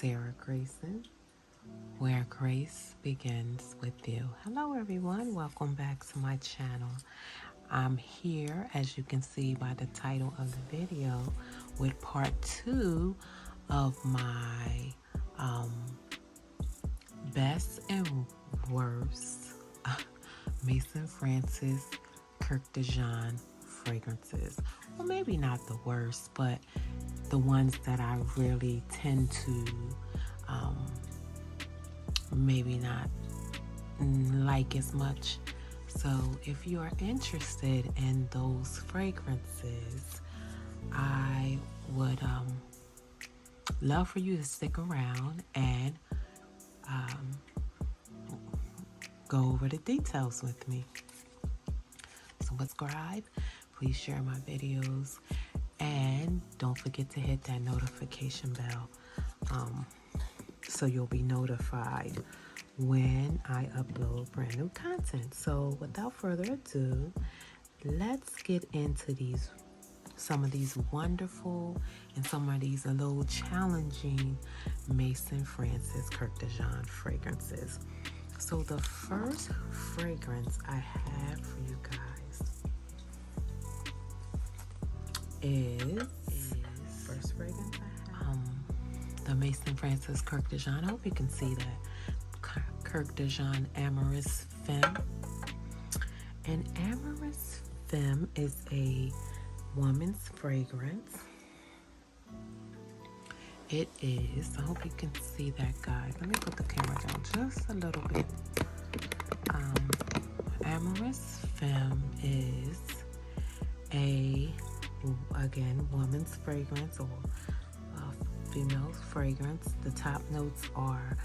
Sarah Grayson, where grace begins with you. Hello everyone, welcome back to my channel. I'm here, as you can see by the title of the video, with part 2 of my best and worst Maison Francis Kurkdjian fragrances. Well, maybe not the worst, but the ones that I really tend to maybe not like as much. So if you are interested in those fragrances, I would love for you to stick around and go over the details with me. So subscribe, please share my videos, and don't forget to hit that notification bell so you'll be notified when I upload brand new content. So without further ado, let's get into some of these wonderful and some of these a little challenging Maison Francis Kurkdjian fragrances. So the first fragrance I have for you guys is first fragrance I have the Maison Francis Kurkdjian. I hope you can see that. Kurkdjian Amorous Femme. And Amorous Femme is a woman's fragrance. It is, I hope you can see that, guys. Let me put the camera down just a little bit. Amorous Femme is again, woman's fragrance or female fragrance. The top notes are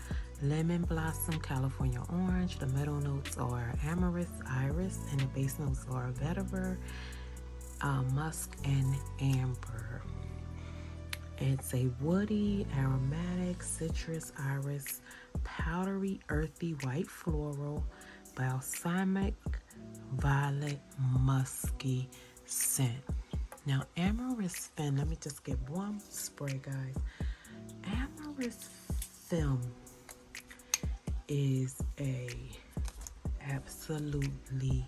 lemon blossom, California orange. The middle notes are amorous, iris, and the base notes are vetiver, musk, and amber. It's a woody, aromatic, citrus, iris, powdery, earthy, white floral, balsamic, violet, musky scent. Now, Amorous Femme, let me just get one spray, guys. Amorous Femme is a absolutely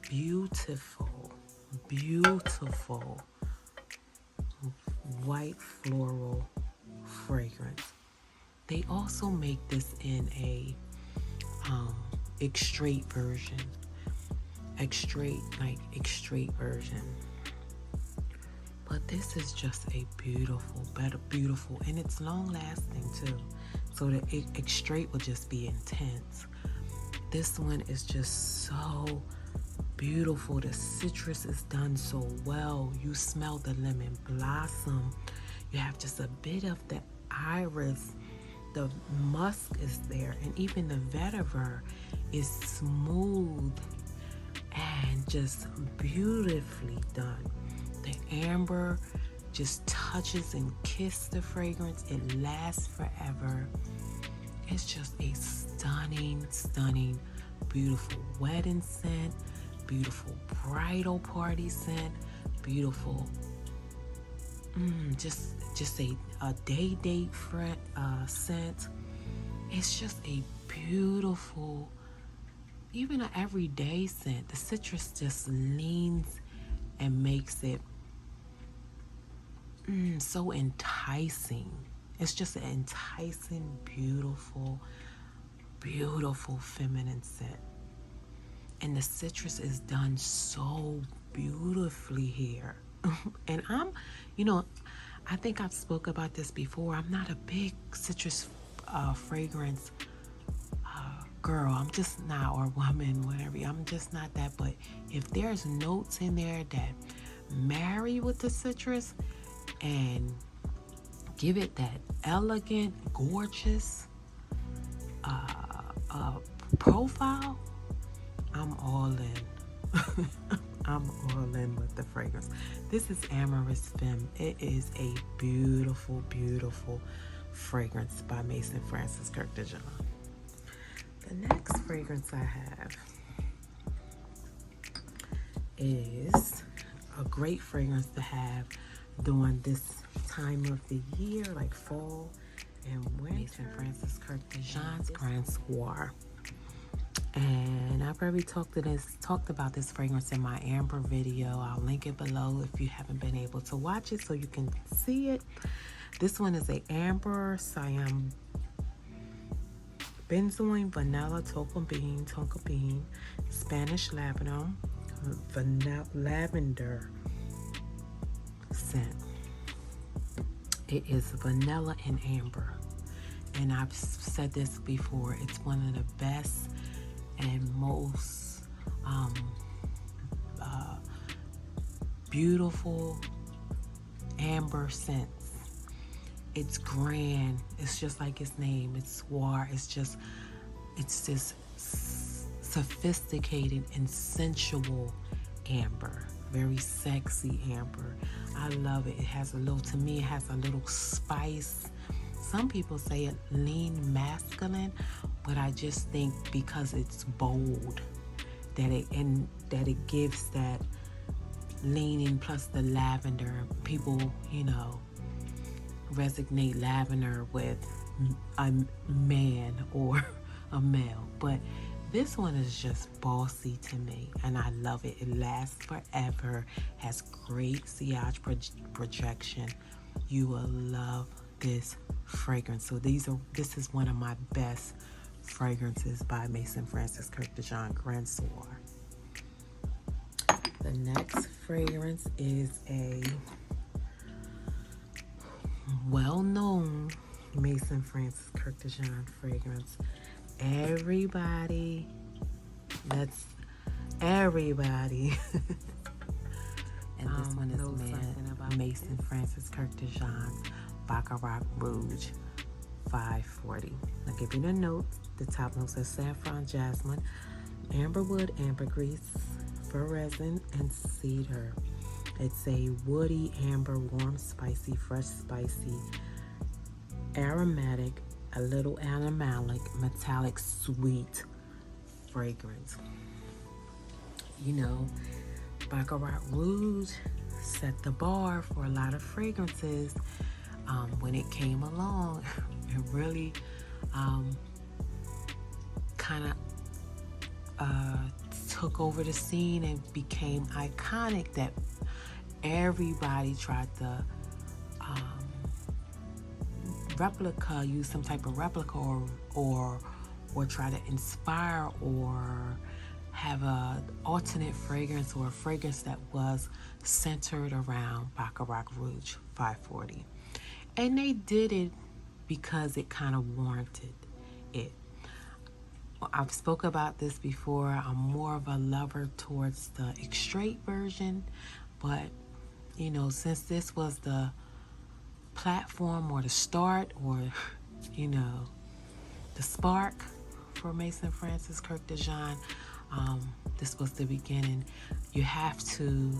beautiful white floral fragrance. They also make this in a extrait version. Extrait version. But this is just a beautiful, and it's long lasting too. So the extrait will just be intense. This one is just so beautiful. The citrus is done so well. You smell the lemon blossom. You have just a bit of the iris. The musk is there, and even the vetiver is smooth and just beautifully done. The amber just touches and kisses the fragrance. It lasts forever. It's just a stunning, beautiful wedding scent, beautiful bridal party scent, beautiful just a day date scent. It's just a beautiful, even an everyday scent. The citrus just leans and makes it so enticing. It's just an enticing, beautiful feminine scent. And the citrus is done so beautifully here. And I think I've spoke about this before. I'm not a big citrus fragrance girl. I'm just not, or woman, whatever. I'm just not that. But if there's notes in there that marry with the citrus and give it that elegant, gorgeous profile, I'm all in. I'm all in with the fragrance. This is Amorous Femme. It is a beautiful fragrance by Maison Francis Kurkdjian. The next fragrance I have is a great fragrance to have during this time of the year, like fall and winter. Maison Francis Kurkdjian's Grand Soir. And I've already talked about this fragrance in my amber video. I'll link it below if you haven't been able to watch it so you can see it. This one is a amber cyan benzoin vanilla tonka bean, Spanish lavender scent. It is vanilla and amber, and I've said this before, it's one of the best and most beautiful amber scents. It's grand. It's just like its name. It's soir. It's this sophisticated and sensual amber. Very sexy amber. I love it. It has a little spice. Some people say it lean masculine, but I just think because it's bold that it gives that leaning, plus the lavender. People, resonate lavender with a man or a male, but this one is just bossy to me, and I love it. It lasts forever, has great sillage projection. You will love this fragrance. So this is one of my best fragrances by Maison Francis Kurkdjian Grand Soir. The next fragrance is a well-known Maison Francis Kurkdjian fragrance. Everybody and this one is Maison Francis Kurkdjian Baccarat Rouge 540. I'll give you the notes. The top notes are saffron, jasmine, amberwood, ambergris, fir resin, and cedar. It's a woody, amber, warm, spicy, fresh, spicy, aromatic, a little animalic, metallic, sweet fragrance. Baccarat Rouge set the bar for a lot of fragrances. When it came along, it really kind of took over the scene and became iconic, that everybody tried to use some type of replica or try to inspire or have a alternate fragrance or a fragrance that was centered around Baccarat Rouge 540. And they did it because it kind of warranted it. I've spoke about this before. I'm more of a lover towards the extrait version, but since this was the platform or the start or the spark for Maison Francis Kurkdjian, this was the beginning. You have to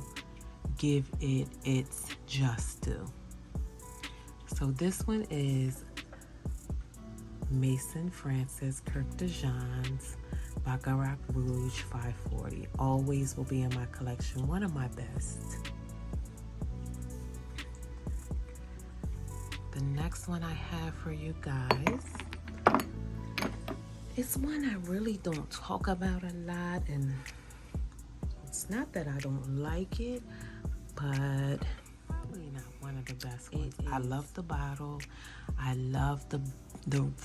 give it its just due. So this one is Maison Francis Kurkdjian's Baccarat Rouge 540. Always will be in my collection. One of my best. The next one I have for you guys is one I really don't talk about a lot, and it's not that I don't like it, but probably not one of the best ones. I love the bottle. I love the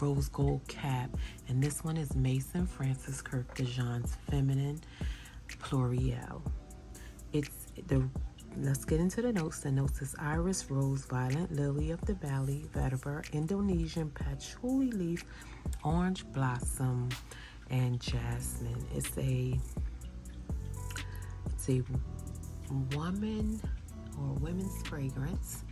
rose gold cap, and this one is Maison Francis Kurkdjian's Feminine Pluriel. Let's get into the notes. The notes is iris, rose, violet, lily of the valley, vetiver, Indonesian patchouli leaf, orange blossom, and jasmine. It's a woman or women's fragrance.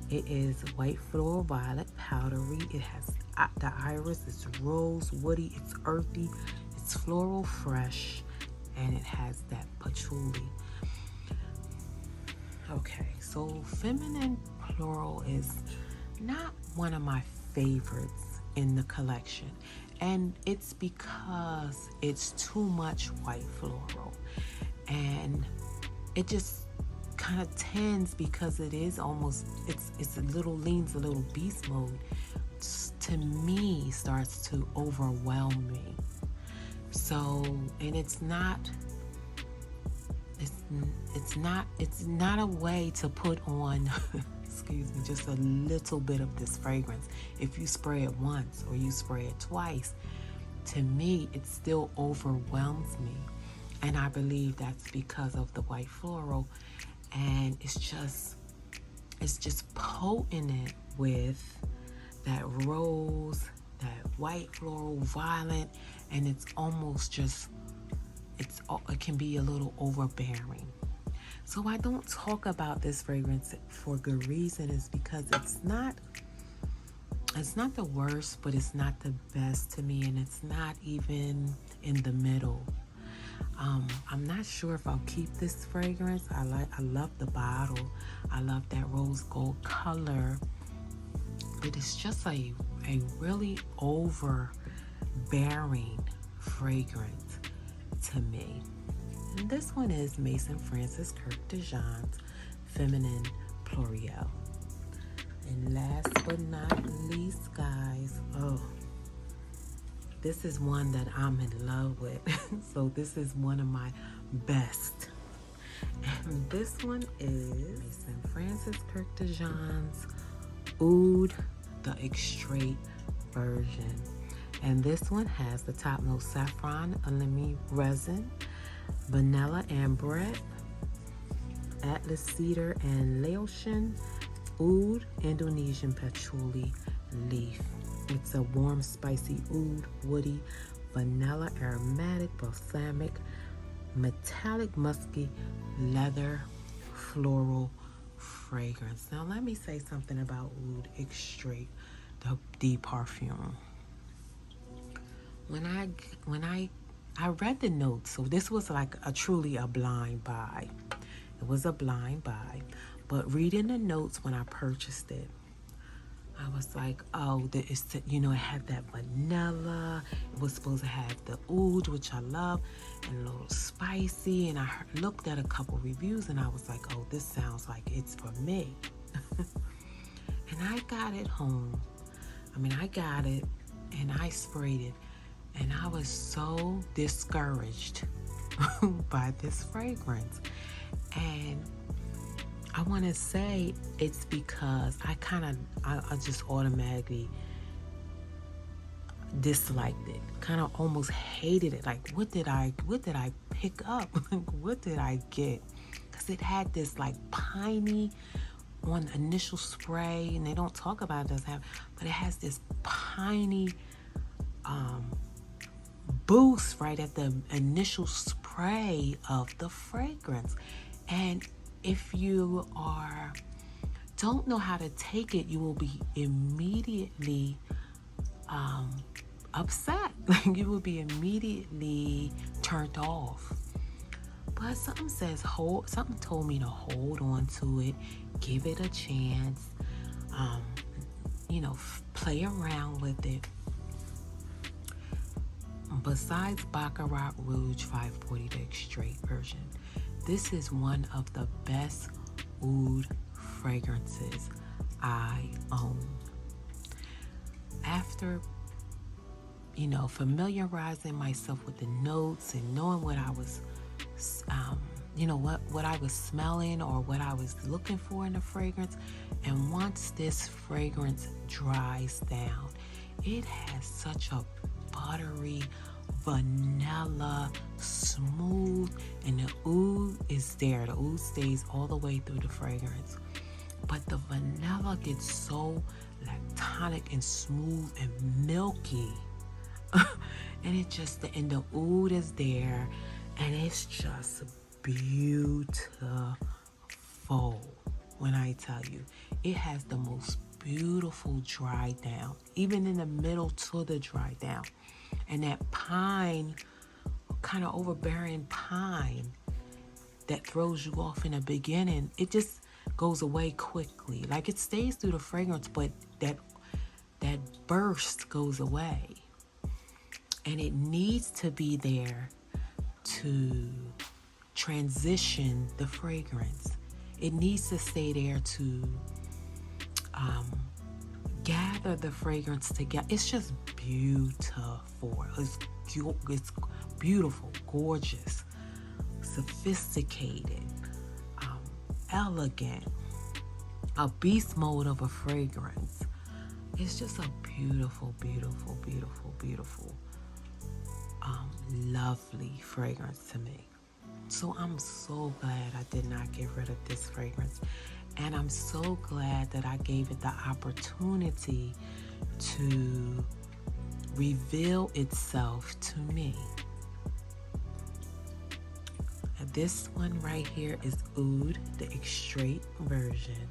It is white floral violet, powdery. It has the iris. It's rose, woody. It's earthy. It's floral, fresh, and it has that patchouli. Okay, so feminine plural is not one of my favorites in the collection, and it's because it's too much white floral, and it just kind of tends, because it is almost, leans a little beast mode, to me, starts to overwhelm me. So, and it's not a way to put on excuse me, just a little bit of this fragrance. If you spray it once or you spray it twice, to me it still overwhelms me. And I believe that's because of the white floral, and it's just potent with that rose, that white floral, violet, and it's almost just, it can be a little overbearing. So I don't talk about this fragrance for good reason, is because it's not the worst, but it's not the best to me, and it's not even in the middle. I'm not sure if I'll keep this fragrance. I love the bottle. I love that rose gold color, but it's just a really overbearing fragrance to me. And this one is Maison Francis Kurkdjian's Feminine Pluriel. And last but not least, guys, this is one that I'm in love with. So this is one of my best. And this one is Maison Francis Kurkdjian's Oud, the extrait version. And this one has the top note saffron, elemi resin, vanilla ambrette, atlas cedar and laotian, oud, Indonesian patchouli leaf. It's a warm, spicy oud, woody, vanilla, aromatic, balsamic, metallic, musky, leather, floral fragrance. Now let me say something about Oud Extrait, the perfume. When I read the notes, so this was like truly a blind buy. It was a blind buy, but reading the notes when I purchased it, I was like, oh, it had that vanilla. It was supposed to have the oud, which I love, and a little spicy. And I looked at a couple reviews, and I was like, oh, this sounds like it's for me. And I got it home. I got it, and I sprayed it, and I was so discouraged by this fragrance. And I want to say it's because I just automatically disliked it, kind of almost hated it. Like, what did I pick up? What did I get? Because it had this like piney on initial spray, and they don't talk about it, but it has this piney boost right at the initial spray of the fragrance. And if you don't know how to take it, you will be immediately upset. You will be immediately turned off. But something told me to hold on to it, give it a chance, play around with it. Besides Baccarat Rouge 540, the extrait version, this is one of the best oud fragrances I own. After, familiarizing myself with the notes and knowing what I was, what I was smelling or what I was looking for in the fragrance, and once this fragrance dries down, it has such a buttery, vanilla, smooth, and the oud is there. The oud stays all the way through the fragrance, but the vanilla gets so lactonic and smooth and milky. And the oud is there, and it's just beautiful. When I tell you, it has the most beautiful dry down, even in the middle to the dry down. And that pine, kind of overbearing pine that throws you off in the beginning, it just goes away quickly. Like, it stays through the fragrance, but that burst goes away. And it needs to be there to transition the fragrance. It needs to stay there to gather the fragrance together. It's just beautiful. It's beautiful, gorgeous, sophisticated, elegant, a beast mode of a fragrance. It's just a beautiful, beautiful, beautiful, beautiful, lovely fragrance to me. So I'm so glad I did not get rid of this fragrance. And I'm so glad that I gave it the opportunity to reveal itself to me. And this one right here is Oud, the Extrait version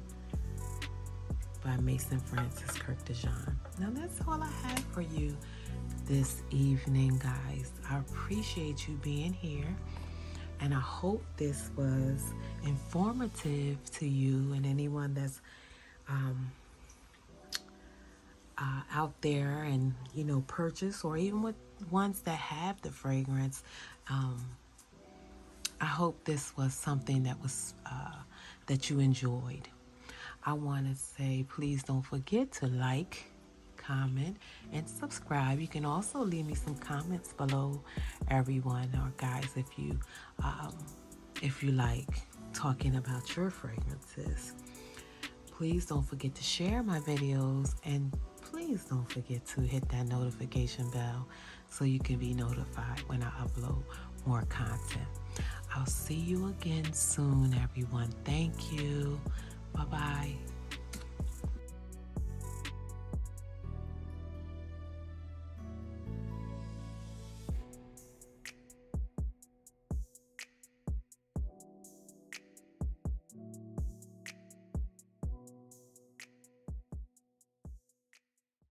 by Maison Francis Kurkdjian. Now that's all I have for you this evening, guys. I appreciate you being here. And I hope this was informative to you and anyone that's out there and, you know, purchase, or even with ones that have the fragrance. I hope this was something that was that you enjoyed. I want to say, please don't forget to like, comment, and subscribe. You can also leave me some comments below, everyone, or guys, if you like talking about your fragrances. Please don't forget to share my videos, and please don't forget to hit that notification bell so you can be notified when I upload more content. I'll see you again soon, everyone. Thank you. Bye-bye.